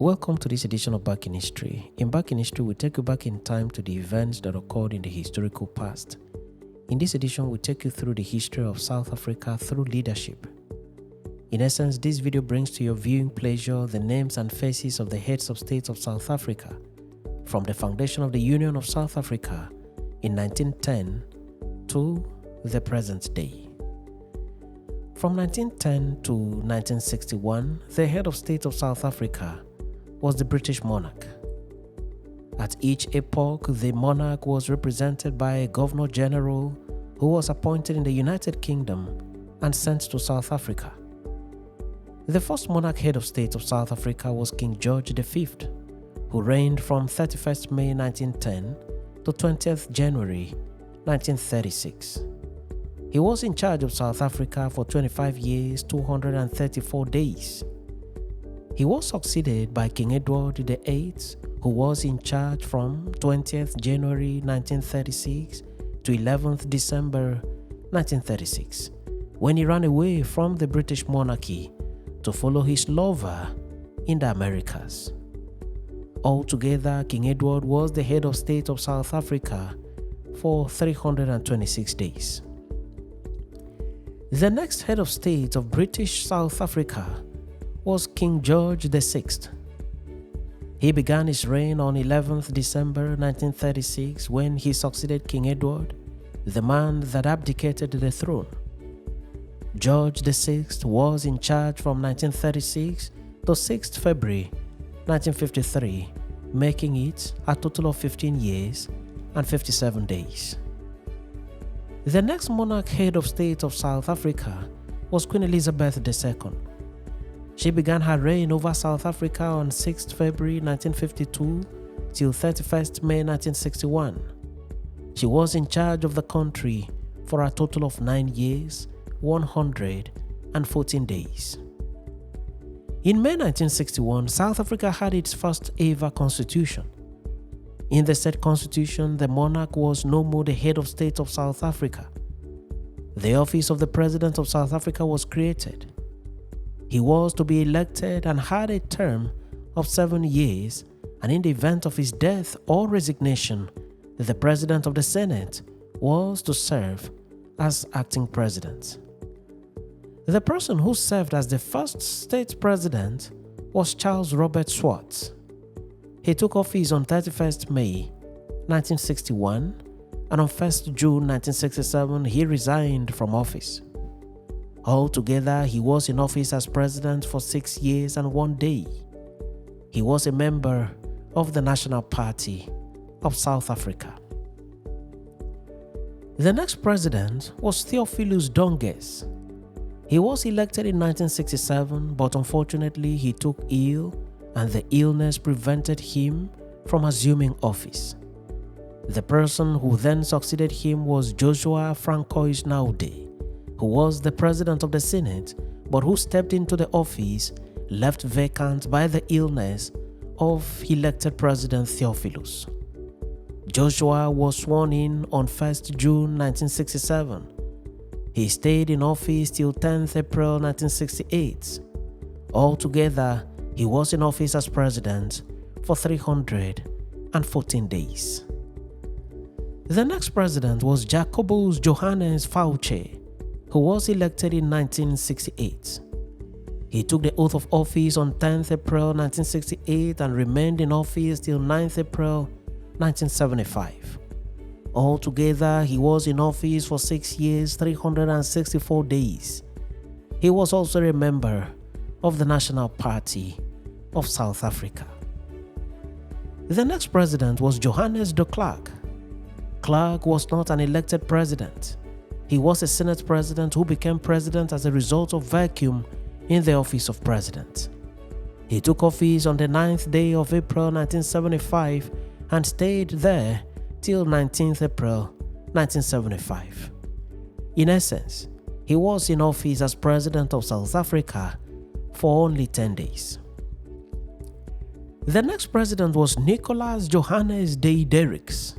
Welcome to this edition of Back in History. In Back in History, we take you back in time to the events that occurred in the historical past. In this edition, we take you through the history of South Africa through leadership. In essence, this video brings to your viewing pleasure the names and faces of the heads of states of South Africa, from the foundation of the Union of South Africa in 1910 to the present day. From 1910 to 1961, the head of state of South Africa was the British monarch. At each epoch, the monarch was represented by a governor general who was appointed in the United Kingdom and sent to South Africa. The first monarch head of state of South Africa was King George V, who reigned from 31st May 1910 to 20th January 1936. He was in charge of South Africa for 25 years, 234 days. He was succeeded by King Edward VIII, who was in charge from 20th January 1936 to 11th December 1936, when he ran away from the British monarchy to follow his lover in the Americas. Altogether, King Edward was the head of state of South Africa for 326 days. The next head of state of British South Africa was King George VI. He began his reign on 11th December 1936 when he succeeded King Edward, the man that abdicated the throne. George VI was in charge from 1936 to 6th February 1953, making it a total of 15 years and 57 days. The next monarch head of state of South Africa was Queen Elizabeth II. She began her reign over South Africa on 6th February 1952 till 31st May 1961. She was in charge of the country for a total of 9 years, 114 days. In May 1961, South Africa had its first ever constitution. In the said constitution, the monarch was no more the head of state of South Africa. The office of the President of South Africa was created. He was to be elected and had a term of 7 years, and in the event of his death or resignation, the President of the Senate was to serve as acting president. The person who served as the first state president was Charles Robert Swarts. He took office on 31st May 1961, and on 1st June 1967 he resigned from office. Altogether, he was in office as president for 6 years and 1 day. He was a member of the National Party of South Africa. The next president was Theophilus Donges. He was elected in 1967, but unfortunately he took ill and the illness prevented him from assuming office. The person who then succeeded him was Joshua Francois Naudé, who was the president of the Senate, but who stepped into the office left vacant by the illness of elected President Theophilus. Joshua was sworn in on 1st June 1967. He stayed in office till 10th April 1968. Altogether, he was in office as president for 314 days. The next president was Jacobus Johannes Fauci, who was elected in 1968. He took the oath of office on 10th April 1968 and remained in office till 9th April 1975. Altogether, he was in office for 6 years, 364 days. He was also a member of the National Party of South Africa. The next president was Johannes de Klerk. Klerk was not an elected president. He was a Senate president who became president as a result of vacuum in the office of president. He took office on the 9th day of April 1975 and stayed there till 19th April 1975. In essence, he was in office as president of South Africa for only 10 days. The next president was Nicholas Johannes Diedericks.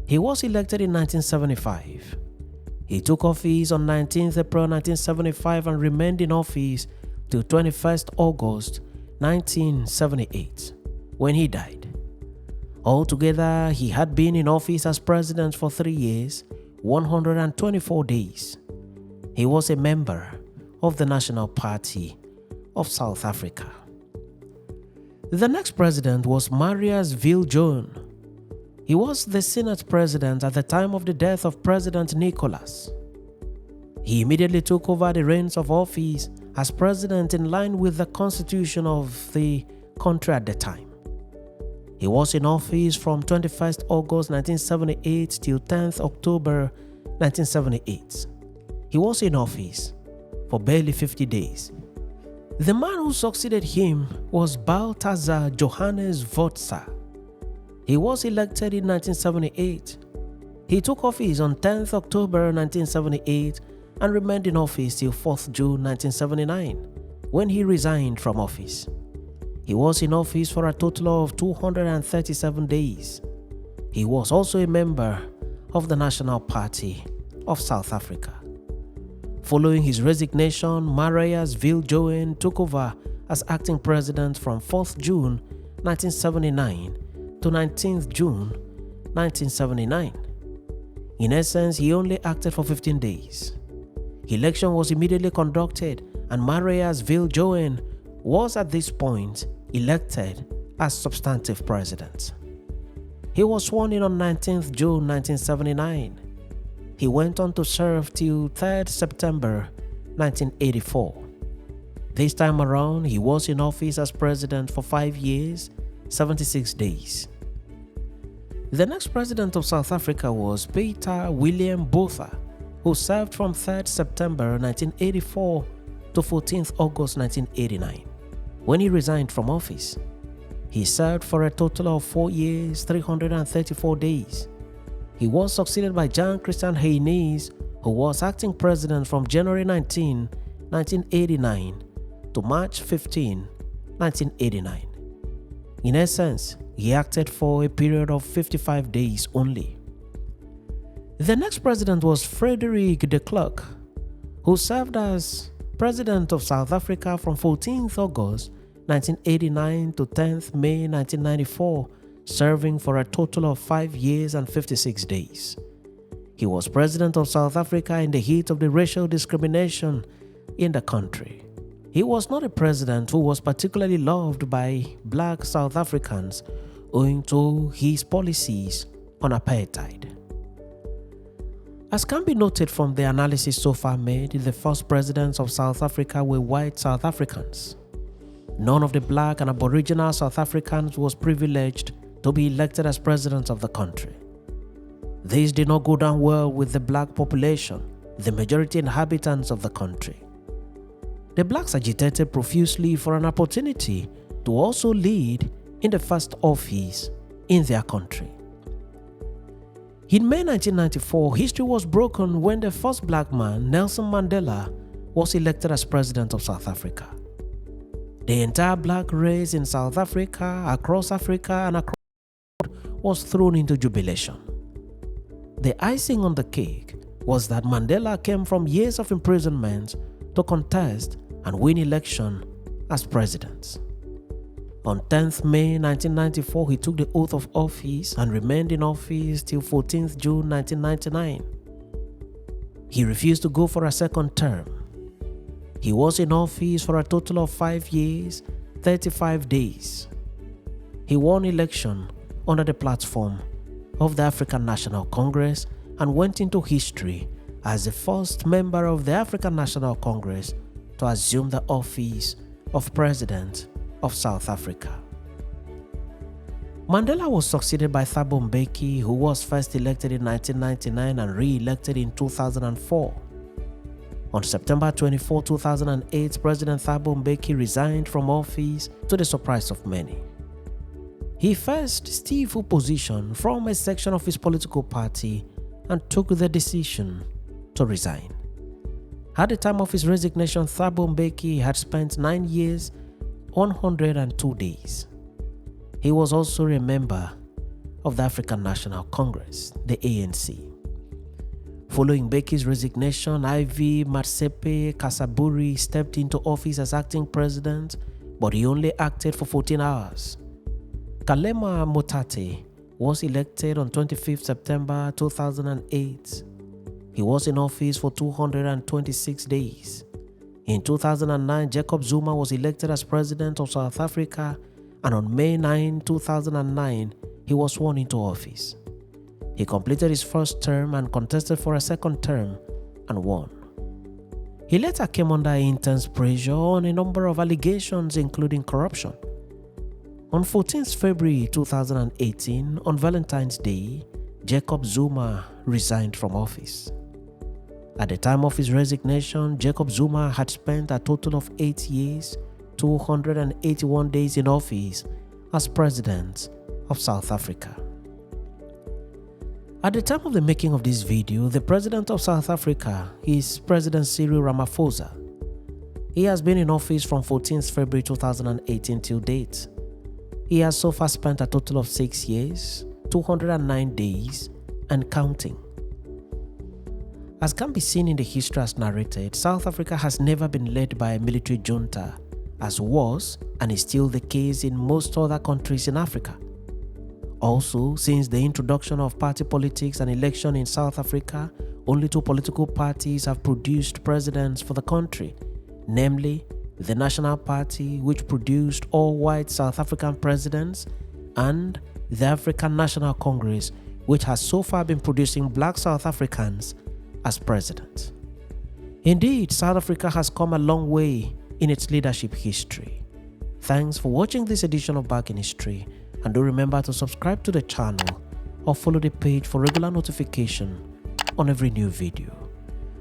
He was elected in 1975. He took office on 19th April 1975 and remained in office till 21st August 1978, when he died. Altogether, he had been in office as president for 3 years, 124 days. He was a member of the National Party of South Africa. The next president was Marius Viljoen. He was the Senate president at the time of the death of President Nicholas. He immediately took over the reins of office as president in line with the constitution of the country at the time. He was in office from 21st August 1978 till 10th October 1978. He was in office for barely 50 days. The man who succeeded him was Balthazar Johannes Wotzer. He was elected in 1978. He took office on 10th October 1978 and remained in office till 4th June 1979, when he resigned from office. He was in office for a total of 237 days. He was also a member of the National Party of South Africa. Following his resignation, Marius Viljoen took over as acting president from 4th June 1979 to 19th June 1979. In essence, he only acted for 15 days. Election was immediately conducted and Marius Viljoen was at this point elected as substantive president. He was sworn in on 19th June 1979. He went on to serve till 3rd September 1984. This time around, he was in office as president for 5 years, 76 days. The next president of South Africa was Peter William Botha, who served from 3rd September 1984 to 14th August 1989. When he resigned from office, he served for a total of 4 years, 334 days. He was succeeded by Jan Christian Heynis, who was acting president from January 19, 1989 to March 15, 1989. In essence, he acted for a period of 55 days only. The next president was Frederick de Klerk, who served as president of South Africa from 14th August 1989 to 10th May 1994, serving for a total of 5 years and 56 days. He was president of South Africa in the heat of the racial discrimination in the country. He was not a president who was particularly loved by black South Africans owing to his policies on apartheid. As can be noted from the analysis so far made, the first presidents of South Africa were white South Africans. None of the black and aboriginal South Africans was privileged to be elected as president of the country. This did not go down well with the black population, the majority inhabitants of the country. The blacks agitated profusely for an opportunity to also lead in the first office in their country. In May 1994, history was broken when the first black man, Nelson Mandela, was elected as president of South Africa. The entire black race in South Africa, across Africa, and across the world was thrown into jubilation. The icing on the cake was that Mandela came from years of imprisonment to contest and win election as president. On 10th May 1994, he took the oath of office and remained in office till 14th June 1999. He refused to go for a second term. He was in office for a total of 5 years, 35 days. He won election under the platform of the African National Congress and went into history as the first member of the African National Congress to assume the office of President of South Africa. Mandela was succeeded by Thabo Mbeki, who was first elected in 1999 and re-elected in 2004. On September 24, 2008, President Thabo Mbeki resigned from office to the surprise of many. He faced stiff opposition from a section of his political party and took the decision to resign. At the time of his resignation, Thabo Mbeki had spent 9 years, 102 days. He was also a member of the African National Congress, the ANC. Following Mbeki's resignation, Ivy Matsepe Kasaburi stepped into office as acting president, but he only acted for 14 hours. Kgalema Motlanthe was elected on 25 September 2008. He was in office for 226 days. In 2009, Jacob Zuma was elected as president of South Africa, and on May 9, 2009, he was sworn into office. He completed his first term and contested for a second term and won. He later came under intense pressure on a number of allegations, including corruption. On 14th February 2018, on Valentine's Day, Jacob Zuma resigned from office. At the time of his resignation, Jacob Zuma had spent a total of 8 years, 281 days in office as president of South Africa. At the time of the making of this video, the president of South Africa is President Cyril Ramaphosa. He has been in office from 14th February 2018 till date. He has so far spent a total of 6 years, 209 days, and counting. As can be seen in the history as narrated, South Africa has never been led by a military junta, as was and is still the case in most other countries in Africa. Also, since the introduction of party politics and election in South Africa, only 2 political parties have produced presidents for the country, namely the National Party, which produced all-white South African presidents, and the African National Congress, which has so far been producing black South Africans as president. Indeed, South Africa has come a long way in its leadership history. Thanks for watching this edition of Back in History, and do remember to subscribe to the channel or follow the page for regular notification on every new video.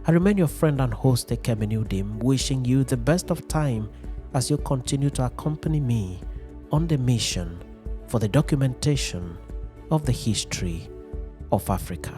I remain your friend and host Ekeme Udim, wishing you the best of time as you continue to accompany me on the mission for the documentation of the history of Africa.